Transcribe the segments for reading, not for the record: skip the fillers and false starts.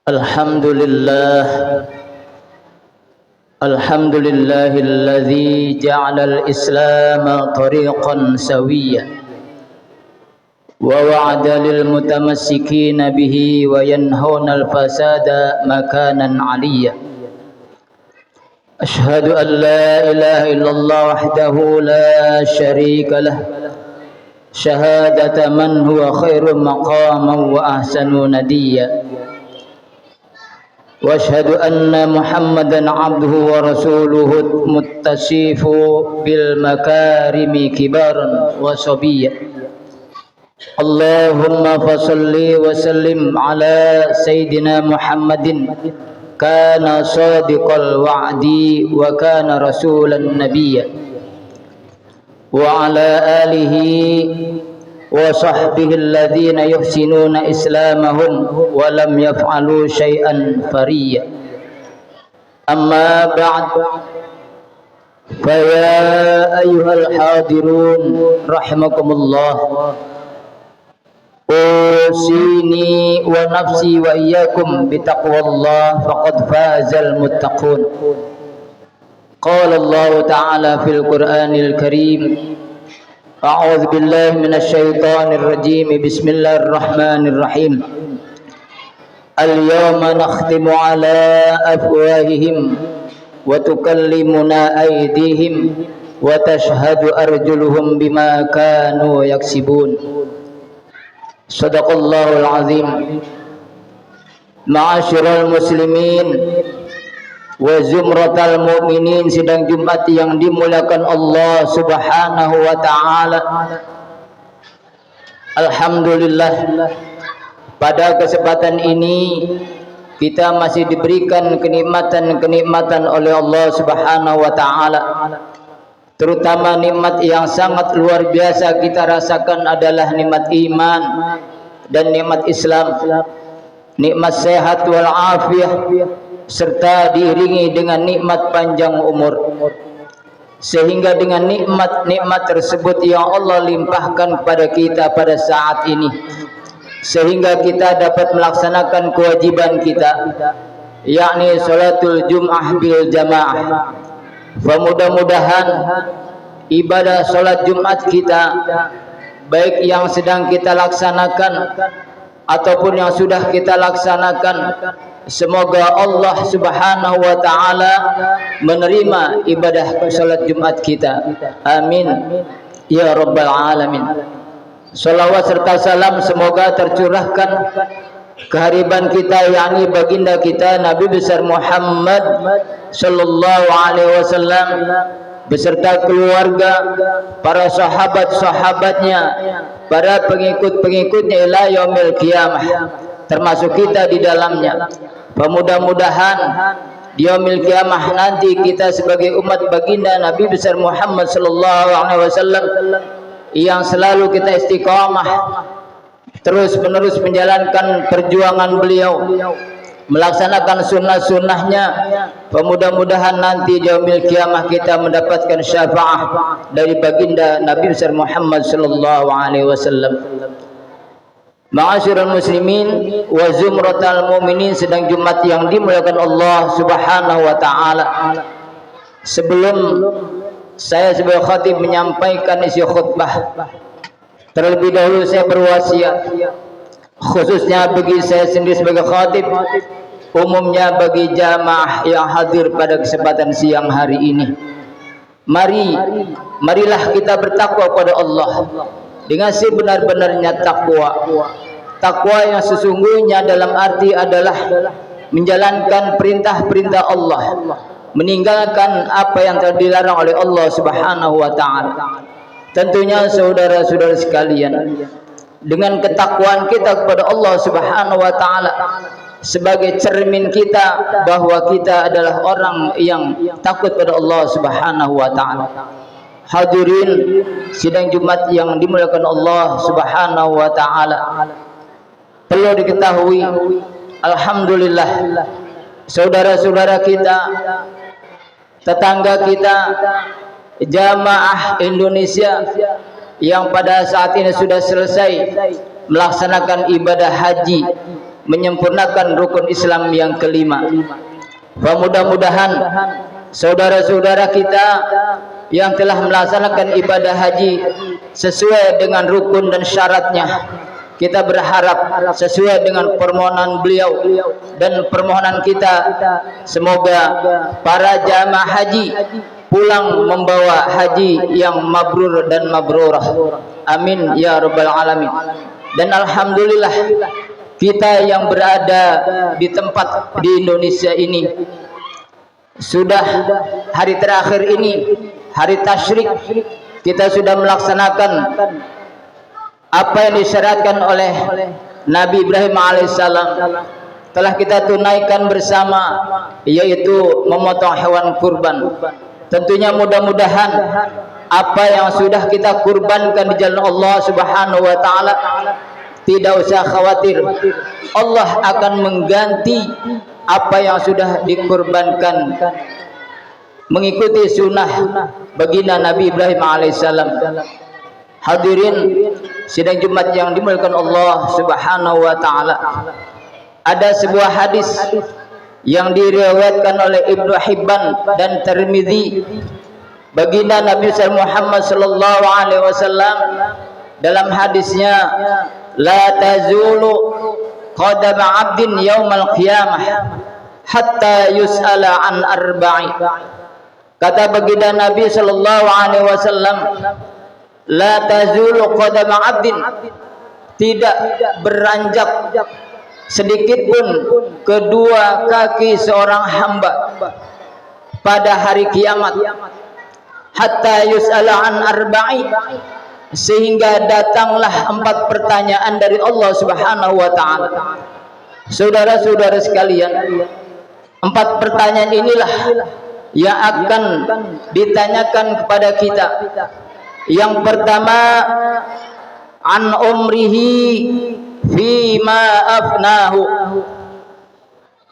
الحمد لله الحمد لله الذي جعل الإسلام طريقا سويا ووعد للمتمسكين به وينهون الفساد مكانا عليا. أشهد أن لا إله إلا الله وحده لا شريك له شهادة من هو خير مقاما وأحسن نديا. وأشهد أن محمدا عبده ورسوله المتصف بالمكارم كبارا وصبيا. اللهم فصل وسلم على سيدنا محمد كان صادق الوعد وكان رسولا نبيا، وعلى آله وصحبه الذين يحسنون إسلامهم ولم يفعلوا شيئا فريا. أما بعد، فيا أيها الحاضرون رحمكم الله، أوصيني ونفسي وإياكم بتقوى الله فقد فاز المتقون. قال الله تعالى في القرآن الكريم: أعوذ بالله من الشيطان الرجيم، بسم الله الرحمن الرحيم. اليوم نختم على أفواههم وتكلمنا أيديهم وتشهد أرجلهم بما كانوا يكسبون. صدق الله العظيم. Ma'asyiral muslimin wa zumratal mu'minin, sidang Jumat yang dimuliakan Allah Subhanahu wa taala. Alhamdulillah, pada kesempatan ini kita masih diberikan kenikmatan-kenikmatan oleh Allah Subhanahu wa taala. Terutama nikmat yang sangat luar biasa kita rasakan adalah nikmat iman dan nikmat Islam, nikmat sehat wal afiyah, serta diiringi dengan nikmat panjang umur. Sehingga dengan nikmat-nikmat tersebut yang Allah limpahkan kepada kita pada saat ini, sehingga kita dapat melaksanakan kewajiban kita, yakni salatul Jum'ah bil jamaah. Mudah-mudahan ibadah salat Jumat kita, baik yang sedang kita laksanakan ataupun yang sudah kita laksanakan, semoga Allah Subhanahu wa taala menerima ibadah salat Jumat kita. Amin ya rabbal alamin. Salawat serta salam semoga tercurahkan kehariban kita, yakni baginda kita Nabi besar Muhammad sallallahu alaihi wasallam beserta keluarga, para sahabat-sahabatnya, para pengikut-pengikutnya ila yaumil qiyamah, termasuk kita di dalamnya. Mudah-mudahan di yaumil qiyamah nanti kita sebagai umat baginda Nabi besar Muhammad sallallahu alaihi wasallam yang selalu kita istiqamah terus-menerus menjalankan perjuangan beliau, melaksanakan sunnah-sunnahnya. Mudah-mudahan nanti di yaumil qiyamah kita mendapatkan syafaah dari baginda Nabi besar Muhammad sallallahu alaihi wasallam. Ma'asyiral muslimin wa zumratal mu'minin, sedang Jumat yang dimuliakan Allah Subhanahu wa taala. Sebelum saya sebagai khatib menyampaikan isi khutbah, terlebih dahulu saya berwasiat, khususnya bagi saya sendiri sebagai khatib, umumnya bagi jamaah yang hadir pada kesempatan siang hari ini. Marilah kita bertakwa kepada Allah dengan sebenar-benarnya takwa. Takwa yang sesungguhnya dalam arti adalah menjalankan perintah-perintah Allah, meninggalkan apa yang telah dilarang oleh Allah Subhanahu wa taala. Tentunya saudara-saudara sekalian, dengan ketakwaan kita kepada Allah Subhanahu wa taala sebagai cermin kita bahwa kita adalah orang yang takut pada Allah Subhanahu wa taala. Hadirin sidang Jumat yang dimuliakan Allah Subhanahu wa taala, perlu diketahui, alhamdulillah, saudara-saudara kita, tetangga kita, jamaah Indonesia yang pada saat ini sudah selesai melaksanakan ibadah haji menyempurnakan rukun Islam yang kelima. Mudah-mudahan saudara-saudara kita yang telah melaksanakan ibadah haji sesuai dengan rukun dan syaratnya, kita berharap sesuai dengan permohonan beliau dan permohonan kita, semoga para jamaah haji pulang membawa haji yang mabrur dan mabrurah. Amin ya rabbal alamin. Dan alhamdulillah kita yang berada di tempat di Indonesia ini sudah hari terakhir ini, hari tasyrik, kita sudah melaksanakan apa yang disyaratkan oleh Nabi Ibrahim alaihissalam, telah kita tunaikan bersama, yaitu memotong hewan kurban. Tentunya mudah-mudahan apa yang sudah kita kurbankan di jalan Allah Subhanahu wa taala, tidak usah khawatir, Allah akan mengganti apa yang sudah dikurbankan mengikuti sunnah baginda Nabi Ibrahim alaihissalam. Hadirin sidang Jumat yang dimuliakan Allah Subhanahu wa taala, ada sebuah hadis yang diriwayatkan oleh Ibnu Hibban dan Tirmidzi, baginda Nabi Muhammad sallallahu alaihi wasallam dalam hadisnya, la tazulu qadama 'abdin yaumal qiyamah hatta yus'ala an arba'i. Kata baginda Nabi sallallahu alaihi wasallam, la tazulu qadama 'abdin, tidak beranjak sedikit pun kedua kaki seorang hamba pada hari kiamat, hatta yus'ala an arba'i, sehingga datanglah 4 pertanyaan dari Allah Subhanahu wa taala. Saudara-saudara sekalian, 4 pertanyaan inilah yang akan ditanyakan kepada kita. Yang pertama, an umrihi fima afnahu,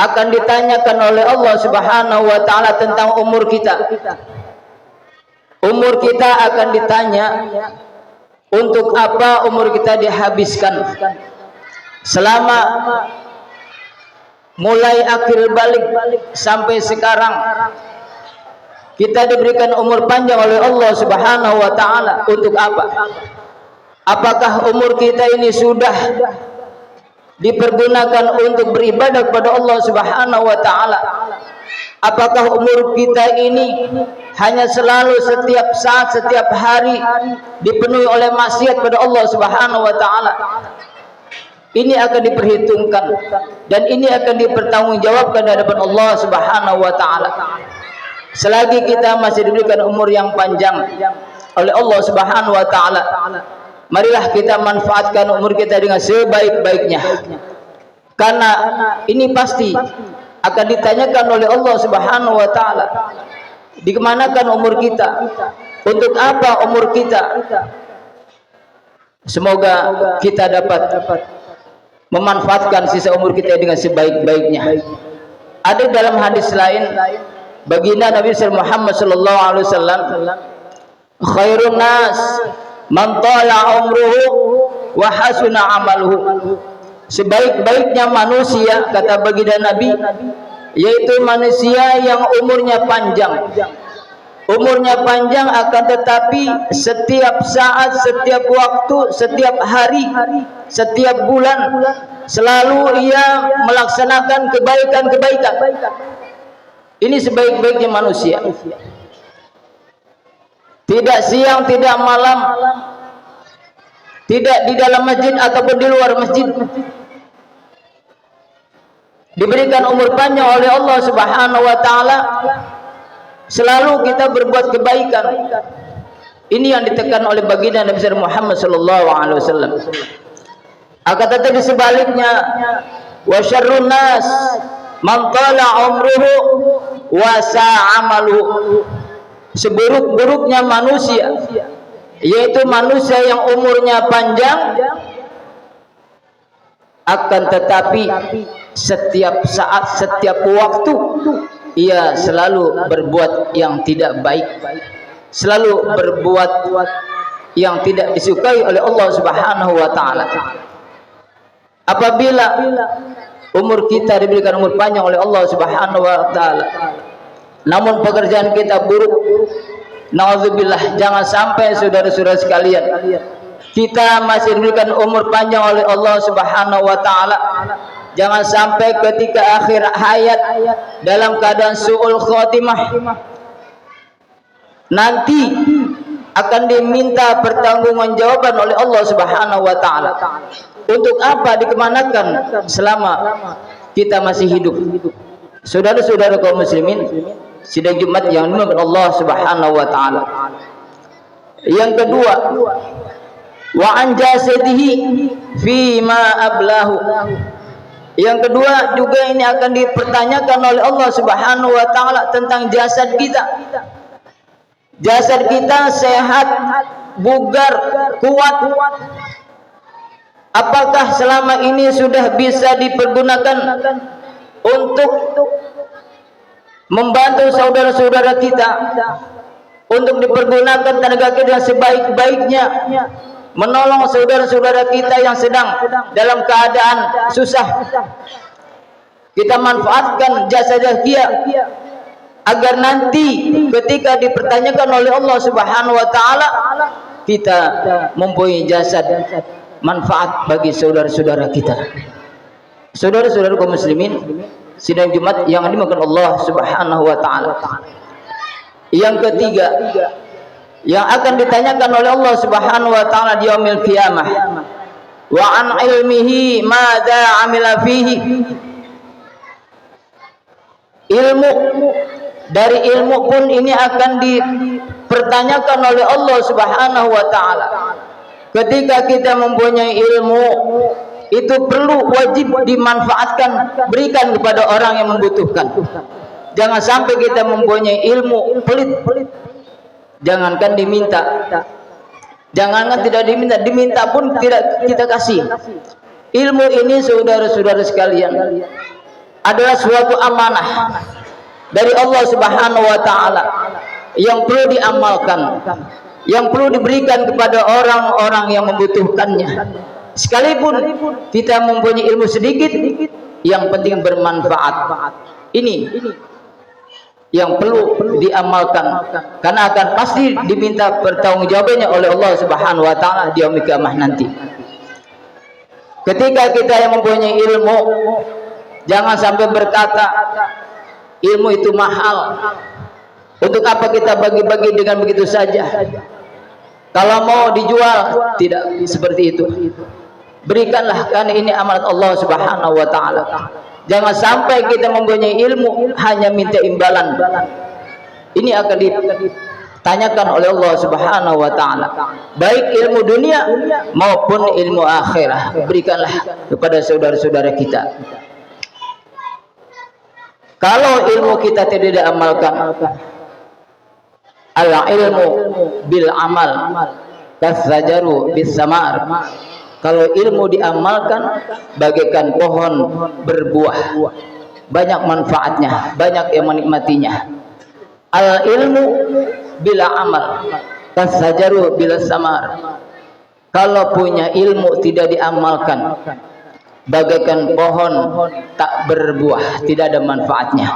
akan ditanyakan oleh Allah Subhanahu wa taala tentang umur kita. Umur kita akan ditanya, untuk apa umur kita dihabiskan selama mulai akhir balik sampai sekarang. Kita diberikan umur panjang oleh Allah Subhanahu wa taala untuk apa? Apakah umur kita ini sudah dipergunakan untuk beribadah kepada Allah Subhanahu wa taala? Apakah umur kita ini hanya selalu setiap saat, setiap hari dipenuhi oleh maksiat pada Allah Subhanahu wa taala? Ini akan diperhitungkan dan ini akan dipertanggungjawabkan di hadapan Allah Subhanahu wa taala. Selagi kita masih diberikan umur yang panjang oleh Allah Subhanahu wa taala, marilah kita manfaatkan umur kita dengan sebaik-baiknya. Karena ini pasti akan ditanyakan oleh Allah Subhanahu wa taala. Dikemanakan umur kita? Untuk apa umur kita? Semoga kita dapat memanfaatkan sisa umur kita dengan sebaik-baiknya. Ada dalam hadis lain, baginda Nabi Muhammad sallallahu alaihi wasallam, khairun nas man tala umruhu wa hasuna amaluhu. Sebaik-baiknya manusia, kata baginda Nabi, yaitu manusia yang umurnya panjang. Umurnya panjang akan tetapi setiap saat, setiap waktu, setiap hari, setiap bulan selalu ia melaksanakan kebaikan-kebaikan. Ini sebaik-baiknya manusia. Tidak siang, tidak malam, tidak di dalam masjid ataupun di luar masjid. Diberikan umur panjang oleh Allah Subhanahu wa taala, selalu kita berbuat kebaikan. Ini yang ditekan oleh baginda Nabi Muhammad sallallahu alaihi wasallam. Akan tetapi sebaliknya, wa syarrun nas man tala umruhu wa sa'amaluhu. Seburuk-buruknya manusia, yaitu manusia yang umurnya panjang, akan tetapi setiap saat, setiap waktu ia selalu berbuat yang tidak baik, selalu berbuat yang tidak disukai oleh Allah Subhanahu wa taala. apabila umur kita diberikan umur panjang oleh Allah Subhanahu wa taala, namun pekerjaan kita buruk, naudzubillah, jangan sampai saudara-saudara sekalian, kita masih diberikan umur panjang oleh Allah Subhanahu wa taala, jangan sampai ketika akhir hayat dalam keadaan su'ul khotimah, nanti akan diminta pertanggungjawaban oleh Allah Subhanahu wa taala. Untuk apa dikemanakan selama kita masih hidup? Saudara-saudara kaum muslimin sidang Jumat yang dimuliakan Allah Subhanahu wa taala. Yang kedua, wa an jasadihi fi ma ablahu. Yang kedua juga ini akan dipertanyakan oleh Allah Subhanahu wa taala tentang jasad kita. Jasad kita sehat, bugar, kuat. Apakah selama ini sudah bisa dipergunakan untuk membantu saudara-saudara kita, untuk dipergunakan tenaga kita sebaik-baiknya, menolong saudara-saudara kita yang sedang dalam keadaan susah? Kita manfaatkan jasa-jasa dia agar nanti ketika dipertanyakan oleh Allah Subhanahu wa taala, kita mempunyai jasad manfaat bagi saudara-saudara kita. Saudara-saudara kaum muslimin sidang Jumat yang dimuliakan Allah Subhanahu wa taala. Yang ketiga yang akan ditanyakan oleh Allah Subhanahu wa taala di yaumil qiyamah, wa an ilmihi madza amila fihi. Ilmu, dari ilmu pun ini akan dipertanyakan oleh Allah Subhanahu wa taala. Ketika kita mempunyai ilmu, itu perlu, wajib dimanfaatkan, berikan kepada orang yang membutuhkan. Jangan sampai kita mempunyai ilmu pelit, jangankan diminta, jangankan tidak diminta, diminta pun tidak kita kasih. Ilmu ini saudara-saudara sekalian adalah suatu amanah dari Allah Subhanahu wa taala yang perlu diamalkan, yang perlu diberikan kepada orang-orang yang membutuhkannya. Sekalipun kita mempunyai ilmu sedikit, yang penting bermanfaat. Ini yang perlu diamalkan, karena akan pasti diminta pertanggungjawabannya oleh Allah Subhanahu wa taala di yaumil qiyamah nanti. Ketika kita yang mempunyai ilmu, jangan sampai berkata ilmu itu mahal. Untuk apa kita bagi-bagi dengan begitu saja? Kalau mau dijual, tidak seperti itu. Berikanlah, karena ini amanat Allah Subhanahu wa taala. Jangan sampai kita mempunyai ilmu hanya minta imbalan. Ini akan ditanyakan oleh Allah Subhanahu wa taala. Baik ilmu dunia maupun ilmu akhirat, berikanlah kepada saudara-saudara kita. Kalau ilmu kita tidak diamalkan, al-ilmu bil amal kasajaru bis samar. Kalau ilmu diamalkan bagaikan pohon berbuah, banyak manfaatnya, banyak yang menikmatinya. Al-ilmu bila amal kasajaru bila samar. Kalau punya ilmu tidak diamalkan, bagaikan pohon tak berbuah, tidak ada manfaatnya.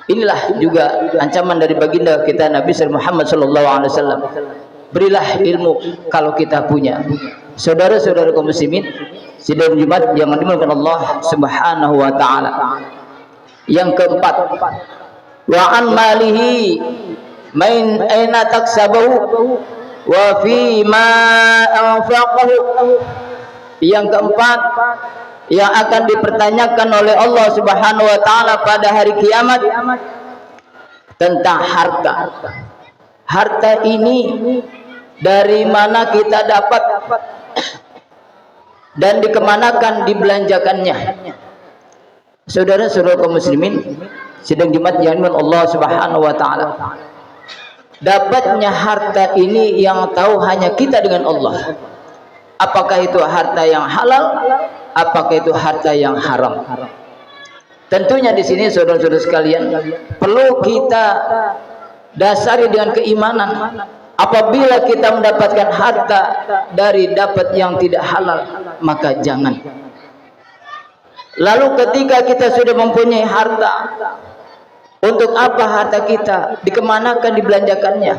Inilah juga ancaman dari baginda kita Nabi Muhammad SAW. Berilah ilmu kalau kita punya. Saudara-saudara kaum muslimin sidang Jumat yang dimuliakan Allah Subhanahu wa taala. Yang keempat, wa an malihi min aina taksabahu wa fi ma anfaqahu. Yang keempat yang akan dipertanyakan oleh Allah Subhanahu wa taala pada hari kiamat tentang harta. Harta ini dari mana kita dapat dan dikemanakan dibelanjakannya. Saudara-saudara kaum muslimin sidang Jumat yang dimuliakan Allah Subhanahu wa taala. Dapatnya harta ini yang tahu hanya kita dengan Allah. Apakah itu harta yang halal, apakah itu harta yang haram? Tentunya di sini saudara-saudara sekalian perlu kita dasari dengan keimanan. Apabila kita mendapatkan harta dari dapat yang tidak halal, maka jangan. Lalu ketika kita sudah mempunyai harta, untuk apa harta kita? Dikemanakan, dibelanjakannya?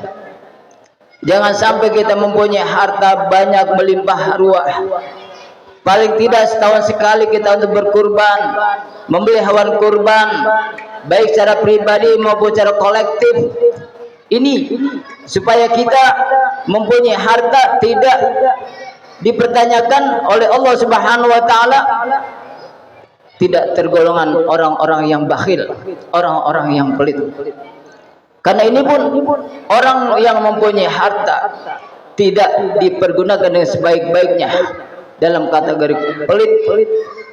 Jangan sampai kita mempunyai harta banyak melimpah ruah, paling tidak setahun sekali kita untuk berkurban, membeli hewan kurban, baik secara pribadi maupun secara kolektif. Ini supaya kita mempunyai harta tidak dipertanyakan oleh Allah Subhanahu wa taala, tidak tergolongan orang-orang yang bakhil, orang-orang yang pelit. Karena ini pun orang yang mempunyai harta tidak dipergunakan dengan sebaik-baiknya dalam kategori pelit,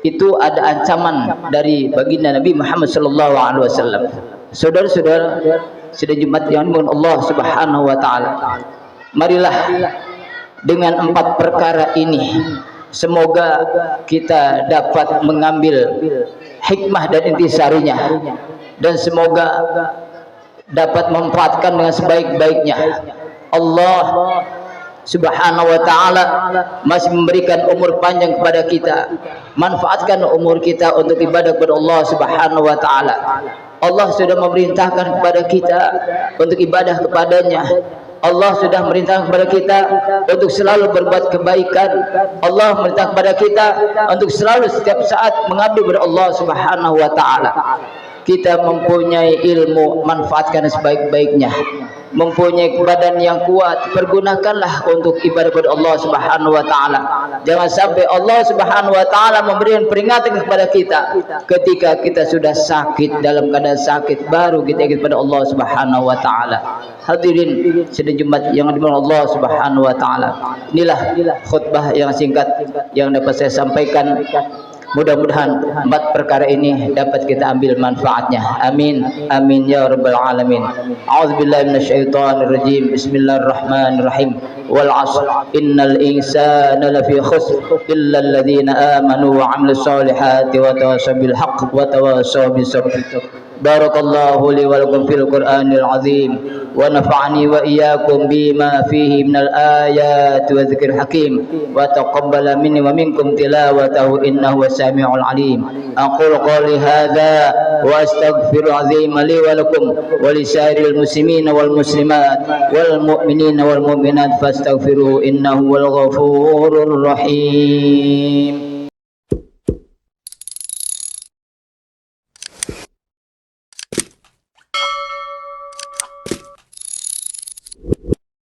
itu ada ancaman dari baginda Nabi Muhammad sallallahu alaihi wasallam. Saudara-saudara, sidang Jumat yang dimuliakan Allah Subhanahu wa taala, marilah dengan 4 perkara ini semoga kita dapat mengambil hikmah dan intisarinya, dan semoga dapat memanfaatkan dengan sebaik-baiknya. Allah Subhanahu wa taala masih memberikan umur panjang kepada kita. Manfaatkan umur kita untuk ibadah kepada Allah Subhanahu wa taala. Allah sudah memerintahkan kepada kita untuk ibadah kepadanya. Allah sudah memerintahkan kepada kita untuk selalu berbuat kebaikan. Allah memerintahkan kepada kita untuk selalu setiap saat mengabdi kepada Allah Subhanahu wa taala. Kita mempunyai ilmu, manfaatkan sebaik-baiknya. Mempunyai badan yang kuat, pergunakanlah untuk ibadah kepada Allah Subhanahu wa taala. Jangan sampai Allah Subhanahu wa taala memberikan peringatan kepada kita ketika kita sudah sakit, dalam keadaan sakit baru kita ingat kepada Allah Subhanahu wa taala. Hadirin sidang Jumat yang dimuliakan Allah Subhanahu wa taala. Inilah khutbah yang singkat yang dapat saya sampaikan. Mudah-mudahan 4 perkara ini dapat kita ambil manfaatnya. Amin. Amin ya rabbal alamin. A'udzubillahi minasyaitonir rajim. Bismillahirrahmanirrahim. Wal 'ashr innal insana lafi khusr illa alladhina amanu wa 'amilus solihati wa tawassaw bil haqq wa tawassaw bis sabr. Barakallahu li wa lakum fil Qur'anil 'azim wa nafa'ani wa iyyakum bima fihi minal ayati wa dzikril hakim wa taqabbala minni wa minkum tilawatahu innahu was-sami'ul 'alim. Aqulu qawli hadza wa astaghfiru 'azima li wa lakum wa lisairil muslimina wal muslimat wal mu'minina wal mu'minat fastaghfiruhu innahu wal ghafurur rahim.